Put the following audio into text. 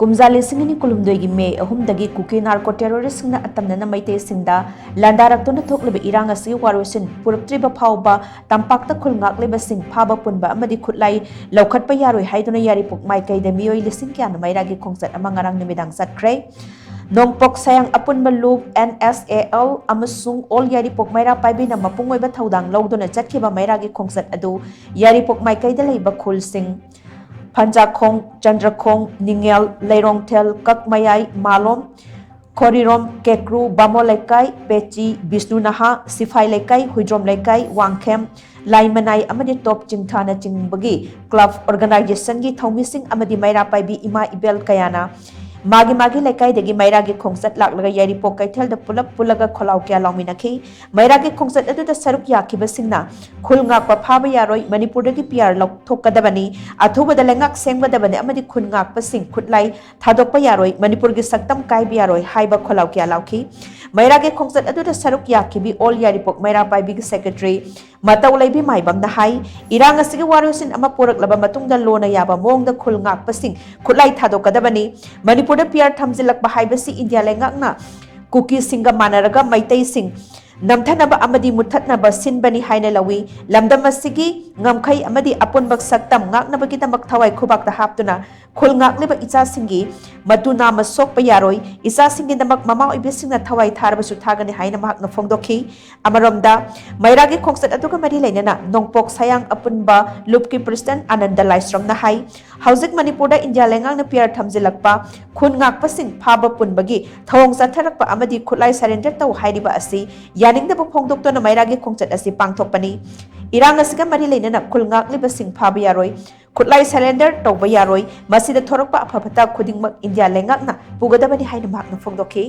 ꯀꯨꯝꯖꯥ ꯂꯤꯁꯤꯡ ꯀꯨꯜꯍꯨꯝꯗꯣꯏꯒꯤ ꯃꯦ ꯑꯍꯨꯝꯗꯒꯤ ꯀꯨꯀꯤ ꯅꯥꯔꯀꯣ ꯇꯦꯔꯣꯔꯤꯁꯁꯤꯡꯅ ꯑꯇꯝꯅꯅ ꯃꯩꯇꯩꯁꯤꯡꯗ ꯂꯥꯟꯗꯥꯔꯛꯇꯨꯅ ꯊꯣꯛꯂꯤꯕ ꯏꯔꯥꯡ ꯑꯁꯤꯒꯤ ꯋꯥꯔꯣꯏꯁꯤꯟ ꯄꯨꯔꯛꯇ꯭ꯔꯤꯕ ꯐꯥꯎꯕ ꯇꯝꯄꯥꯛꯇ ꯈꯨꯜ ꯉꯥꯛꯂꯤꯕꯁꯤꯡ ꯐꯥꯕ ꯄꯨꯟꯕ ꯑꯃꯗꯤ ꯈꯨꯠꯂꯥꯏ ꯂꯧꯈꯠꯄ ꯌꯥꯔꯣꯏ ꯍꯥꯏꯗꯨꯅ ꯌꯥꯏꯔꯤꯄꯣꯛ ꯃꯥꯏꯀꯩꯗ ꯃꯤꯑꯣꯏ ꯂꯤꯁꯤꯡ ꯀꯌꯥꯅ ꯃꯩꯔꯥꯒꯤ ꯈꯣꯡꯆꯠ ꯑꯃ ꯉꯔꯥꯡ ꯅꯨꯃꯤꯗꯥꯡ ꯆꯠꯈ꯭ꯔꯦ꯫ ꯅꯣꯡꯄꯣꯛ ꯁꯥꯌꯥꯡ ꯑꯄꯨꯟꯕ ꯂꯨꯞ NSAL ꯑꯃꯁꯨꯡ ꯑꯣꯜ ꯌꯥꯏꯔꯤꯄꯣꯛ ꯃꯩꯔꯥ ꯄꯥꯏꯕꯤꯅ ꯃꯄꯨꯡ ꯑꯣꯏꯕ ꯊꯧꯗꯥꯡ ꯂꯧꯗꯨꯅ ꯆꯠꯈꯤꯕ ꯃꯩꯔꯥꯒꯤ ꯈꯣꯡꯆꯠ ꯑꯗꯨ ꯌꯥꯏꯔꯤꯄꯣꯛ ꯃꯥꯏꯀꯩꯗ ꯂꯩꯕ ꯈꯨꯜꯁꯤꯡ ꯐꯟꯖꯥꯈꯣꯡ, ꯆꯟꯗ꯭ꯔꯈꯣꯡ, ꯅꯤꯡꯉꯦꯜ, ꯂꯩꯔꯣꯡꯊꯦꯜ, ꯀꯛꯃꯌꯥꯏ, ꯃꯥꯂꯣꯝ, ꯈꯣꯔꯤꯔꯣꯝ, ꯀꯦꯀ꯭ꯔꯨ, ꯕꯥꯃꯣꯟ ꯂꯩꯀꯥꯏ, ꯄꯦꯆꯤ, ꯕꯤꯁꯅꯨ ꯅꯥꯍꯥ, ꯁꯤꯐꯥꯏ ꯂꯩꯀꯥꯏ, ꯍꯨꯏꯗ꯭ꯔꯣꯝ ꯂꯩꯀꯥꯏ, ꯋꯥꯡꯈꯦꯝ, ꯂꯥꯏꯃꯅꯥꯏ ꯑꯃꯗꯤ ꯇꯣꯞ ꯆꯤꯡꯊꯥꯅꯆꯤꯡꯕꯒꯤ ꯀ꯭ꯂꯕ ꯑꯣꯔꯒꯅꯥꯏꯖꯦꯁꯟꯒꯤ ꯊꯧꯃꯤꯁꯤꯡ ꯑꯃꯗꯤ ꯃꯩꯔꯥ ꯄꯥꯏꯕꯤ ꯏꯃꯥ ꯏꯕꯦꯜ ꯀꯌꯥꯅ ꯃꯥꯒꯤ ꯂꯩꯀꯥꯏꯗꯒꯤ ꯃꯩꯔꯥꯒꯤ ꯈꯣꯡꯆꯠ ꯂꯥꯛꯂꯒ ꯌꯥꯏꯔꯤꯄꯣꯛ ꯀꯩꯊꯦꯜꯗ ꯄꯨꯜꯂꯞ ꯄꯨꯜꯂꯒ ꯈꯣꯜꯂꯥꯎ ꯀꯌꯥ ꯂꯥꯎꯃꯤꯟꯅꯈꯤ꯫ ꯃꯩꯔꯥꯒꯤ ꯈꯣꯡꯆꯠ ꯑꯗꯨꯗ ꯁꯔꯨꯛ ꯌꯥꯈꯤꯕꯁꯤꯡꯅ ꯈꯨꯜ ꯉꯥꯛꯄ ꯐꯥꯕ ꯌꯥꯔꯣꯏ, ꯃꯅꯤꯄꯨꯔꯗꯒꯤ PR ꯂꯧꯊꯣꯛꯀꯗꯕꯅꯤ, ꯑꯊꯨꯕꯗ ꯂꯩꯉꯥꯛ ꯁꯦꯝꯒꯗꯕꯅꯤ ꯑꯃꯗꯤ ꯈꯨꯟ ꯉꯥꯛꯄꯁꯤꯡ ꯈꯨꯠꯂꯥꯏ ꯊꯥꯗꯣꯛꯄ ꯌꯥꯔꯣꯏ, ꯃꯅꯤꯄꯨꯔꯒꯤ ꯁꯛꯇꯝ ꯀꯥꯏꯕ ꯌꯥꯔꯣꯏ ꯍꯥꯏꯕ ꯈꯣꯜꯂꯥꯎ ꯀꯌꯥ ꯂꯥꯎꯈꯤ꯫ ꯃꯩꯔꯥꯒꯤ ꯈꯣꯡꯆꯠ ꯑꯗꯨꯗ ꯁꯔꯨꯛ ꯌꯥꯈꯤꯕꯤ ꯑꯣꯜ ꯌꯥꯏꯔꯤꯄꯣꯛ ꯃꯩꯔꯥ ꯄꯥꯏꯕꯤꯒꯤ ꯁꯦꯀ꯭ꯔꯦꯇꯔꯤ ꯃꯇꯧ ꯂꯩꯕꯤ ꯃꯥꯏꯕꯝꯅ ꯍꯥꯏ, ꯏꯔꯥꯡ ꯑꯁꯤꯒꯤ ꯋꯥꯔꯣꯏꯁꯤꯟ ꯑꯃ ꯄꯨꯔꯛꯂꯕ ꯃꯇꯨꯡꯗ ꯂꯣꯅ ꯌꯥꯕ ꯃꯑꯣꯡꯗ ꯈꯨꯜ ꯉꯥꯛꯄꯁꯤꯡ ꯈꯨꯠꯂꯥꯏ ꯊꯥꯗꯣꯛꯀꯗꯕꯅꯤ꯫ ꯃꯅꯤꯄꯨꯔꯗ PR ꯊꯝꯖꯤꯜꯂꯛꯄ ꯍꯥꯏꯕꯁꯤ ꯏꯟꯗꯤꯌꯥ ꯂꯩꯉꯥꯛꯅ ꯀꯨꯀꯤꯁꯤꯡꯒ ꯃꯥꯟꯅꯔꯒ ꯃꯩꯇꯩꯁꯤꯡ ꯅꯝꯊꯅꯕ ꯑꯃꯗꯤ ꯃꯨꯠꯊꯠꯅꯕ ꯁꯤꯟꯕꯅꯤ ꯍꯥꯏꯅ ꯂꯧꯏ꯫ ꯂꯝꯗꯝ ꯑꯁꯤꯒꯤ ꯉꯝꯈꯩ ꯑꯃꯗꯤ ꯑꯄꯨꯟꯕ ꯁꯛꯇꯝ ꯉꯥꯛꯅꯕꯒꯤꯗꯃꯛ ꯊꯋꯥꯏ ꯈꯨꯕꯥꯛꯇ ꯍꯥꯞꯇꯨꯅ ꯈꯨꯜ ꯉꯥꯛꯂꯤꯕ ꯏꯆꯥꯁꯤꯡꯒꯤ ꯃꯇꯨ ꯅꯥꯝꯃ ꯁꯣꯛꯄ ꯌꯥꯔꯣꯏ, ꯏꯆꯥꯁꯤꯡꯒꯤꯗꯃꯛ ꯃꯃꯥ ꯑꯣꯏꯕꯤꯁꯤꯡꯅ ꯊꯋꯥꯏ ꯊꯥꯔꯕꯁꯨ ꯊꯥꯒꯅꯤ ꯍꯥꯏꯅ ꯃꯍꯥꯛꯅ ꯐꯣꯡꯗꯣꯛꯈꯤ꯫ ꯑꯃꯔꯣꯝꯗ ꯃꯩꯔꯥꯒꯤ ꯈꯣꯡꯆꯠ ꯑꯗꯨꯒ ꯃꯔꯤ ꯂꯩꯅꯅ ꯅꯣꯡꯄꯣꯛ ꯁꯥꯌꯥꯡ ꯑꯄꯨꯟꯕ ꯂꯨꯞꯀꯤ ꯄ꯭ꯔꯁꯤꯗꯦꯟꯠ ꯑꯅꯟꯗ ꯂꯥꯏꯁ꯭ꯔꯝꯅ ꯍꯥꯏ, ꯍꯧꯖꯤꯛ ꯃꯅꯤꯄꯨꯔꯗ ꯏꯟꯗꯤꯌꯥ ꯂꯩꯉꯥꯛꯅ PR ꯊꯝꯖꯤꯜꯂꯛꯄ, ꯈꯨꯟ ꯉꯥꯛꯄꯁꯤꯡ ꯐꯥꯕ ꯄꯨꯟꯕꯒꯤ ꯊꯧꯑꯣꯡ ꯆꯠꯊꯔꯛꯄ ꯑꯃꯗꯤ ꯈꯨꯠꯂꯥꯏ ꯁꯔꯦꯟꯗꯔ ꯇꯧ ꯍꯥꯏꯔꯤꯕ ꯑꯁꯤ ꯌꯥꯅꯤꯡꯗꯕ ꯐꯣꯡꯗꯣꯛꯇꯨꯅ ꯃꯩꯔꯥꯒꯤ ꯈꯣꯡꯆꯠ ꯑꯁꯤ ꯄꯥꯡꯊꯣꯛꯄꯅꯤ꯫ ꯏꯔꯥꯡ ꯑꯁꯤꯒ ꯃꯔꯤ ꯂꯩꯅꯅ ꯈꯨꯜ ꯉꯥꯛꯂꯤꯕꯁꯤꯡ ꯐꯥꯕ ꯌꯥꯔꯣꯏ, ꯈꯨꯠꯂꯥꯏ ꯁꯔꯦꯟꯗꯔ ꯇꯧꯕ ꯌꯥꯔꯣꯏ, ꯃꯁꯤꯗ ꯊꯣꯔꯛꯄ ꯑꯐ ꯐꯠꯇ ꯈꯨꯗꯤꯡꯃꯛ ꯏꯟꯗꯤꯌꯥ ꯂꯩꯉꯥꯛꯅ ꯄꯨꯒꯗꯕꯅꯤ ꯍꯥꯏꯅ ꯃꯍꯥꯛꯅ ꯐꯣꯡꯗꯣꯛꯈꯤ꯫